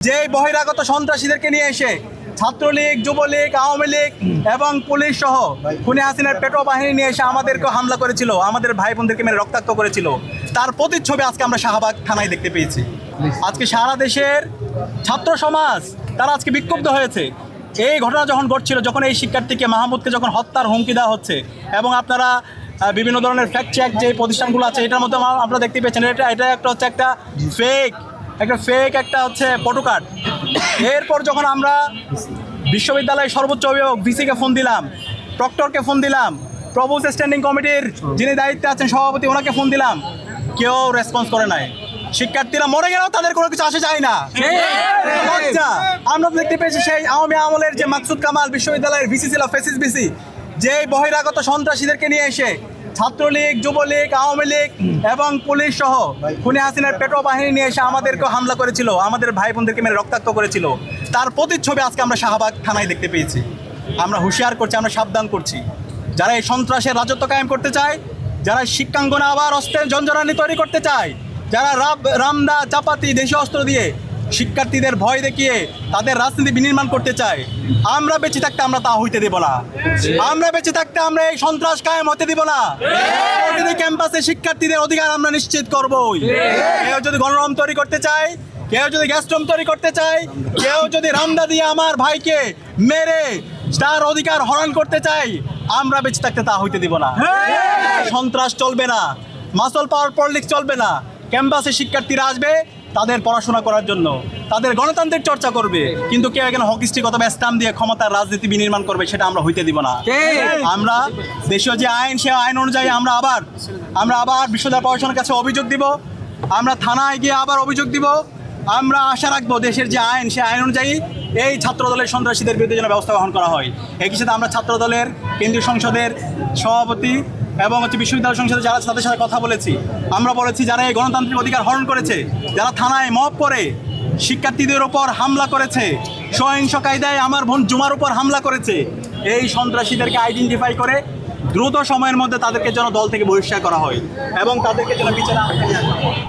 যে বহিরাগত সন্ত্রাসীদেরকে নিয়ে এসে ছাত্রলীগ, যুবলীগ, আওয়ামী লীগ এবং পুলিশ সহ খুনি হাসিনার পেটো বাহিনী নিয়ে এসে আমাদেরকে হামলা করেছিল, আমাদের ভাই বোনদেরকে মেরে রক্তাক্ত করেছিল, তার প্রতিচ্ছবি আজকে আমরা শাহবাগ থানায় দেখতে পেয়েছি। আজকে সারা দেশের ছাত্র সমাজ তারা আজকে বিক্ষুব্ধ হয়েছে। এই ঘটনা যখন ঘটছিল, যখন এই শিক্ষার্থীকে মাহমুদকে যখন হত্যার হুমকি দেওয়া হচ্ছে এবং আপনারা বিভিন্ন ধরনের ফ্যাক্ট চেক যে প্রতিষ্ঠানগুলো আছে এটার মধ্যে আপনারা দেখতে পেয়েছেন এটা একটা হচ্ছে একটা ফেক একটা হচ্ছে ফটোকার্ড। এরপর যখন আমরা বিশ্ববিদ্যালয়ের সর্বোচ্চ অভিভাবক ভিসিকে ফোন দিলাম, প্রক্টরকে ফোন দিলাম, প্রভোস্ট স্ট্যান্ডিং কমিটির যিনি দায়িত্বে আছেন সভাপতি ওনাকে ফোন দিলাম, কেউ রেসপন্স করে নাই। শিক্ষার্থীরা মরে গেলেও তাদের কোনো কিছু আসে যায় না। আমরা দেখতে পেয়েছি সেই আওয়ামী আমলের যে মাকসুদ কামাল বিশ্ববিদ্যালয়ের ভিসি ছিল, ফেসিস ভিসি, যে বহিরাগত সন্ত্রাসীদেরকে নিয়ে এসে ছাত্রলীগ, যুবলীগ, আওয়ামী লীগ এবং পুলিশ সহ খুনি হাসিনার পেটো বাহিনী নিয়ে এসে আমাদেরকে হামলা করেছিল, আমাদের ভাই বোনদেরকে মেরে রক্তাক্ত করেছিল, তার প্রতিচ্ছবি আজকে আমরা শাহবাগ থানায় দেখতে পেয়েছি। আমরা হুঁশিয়ার করছি, আমরা সাবধান করছি, যারা এই সন্ত্রাসের রাজত্ব কায়েম করতে চায়, যারা শিক্ষাঙ্গনে আবার অস্ত্রের ঝঞ্ঝানি তৈরি করতে চায়, যারা রামদা চাপাতি দেশীয় অস্ত্র দিয়ে শিক্ষার্থীদের ভয় দেখিয়ে তাদের রাজনীতি বিনির্মাণ করতে চায়, আমরা বেঁচে থাকতে আমরা তা হইতে দেব না। আমরা বেঁচে থাকতে আমরা এই সন্ত্রাস কায়েম হতে দিব না। প্রতিটি ক্যাম্পাসে শিক্ষার্থীদের অধিকার আমরা নিশ্চিত করবই। কেউ যদি গণরম তৈরি করতে চায়, কেউ যদি গ্যাস্ট্রম তৈরি করতে চায়, কেউ যদি রামদা দিয়ে আমার ভাইকে মেরে তার অধিকার হরণ করতে চাই, আমরা বেঁচে থাকতে তা হইতে দিব না। সন্ত্রাস চলবে না, মাসল পাওয়ার পলিটিক্স চলবে না। ক্যাম্পাসে শিক্ষার্থীরা আসবে তাদের পড়াশোনা করার জন্য, তাদের গণতান্ত্রিক চর্চা করবে, কিন্তু কেউ এখানে হকিস্টিক অথবা স্টাম্প দিয়ে ক্ষমতার রাজনীতি বিনির্মাণ করবে, সেটা আমরা হইতে দিব না। আমরা দেশীয় যে আইন, সে আইন অনুযায়ী আমরা আবার বিশ্ববিদ্যালয় প্রশাসনের কাছে অভিযোগ দিব, আমরা থানায় গিয়ে আবার অভিযোগ দিব। আমরা আশা রাখবো দেশের যে আইন, সে আইন অনুযায়ী এই ছাত্রদলের সন্ত্রাসীদের বিরুদ্ধে যেন ব্যবস্থা গ্রহণ করা হয়। একই সাথে আমরা ছাত্রদলের কেন্দ্রীয় সংসদের সভাপতি এবং বিশ্ববিদ্যালয় সংসদে যারা তাদের সাথে কথা বলেছি, আমরা বলেছি যারা এই গণতান্ত্রিক অধিকার হরণ করেছে, যারা থানায় মব করে শিক্ষার্থীদের ওপর হামলা করেছে, সহিংস কায়দায় আমার বোন জুমার উপর হামলা করেছে, এই সন্ত্রাসীদেরকে আইডেন্টিফাই করে দ্রুত সময়ের মধ্যে তাদেরকে যেন দল থেকে বহিষ্কার করা হয় এবং তাদেরকে যেন বিচারে আনা হয়।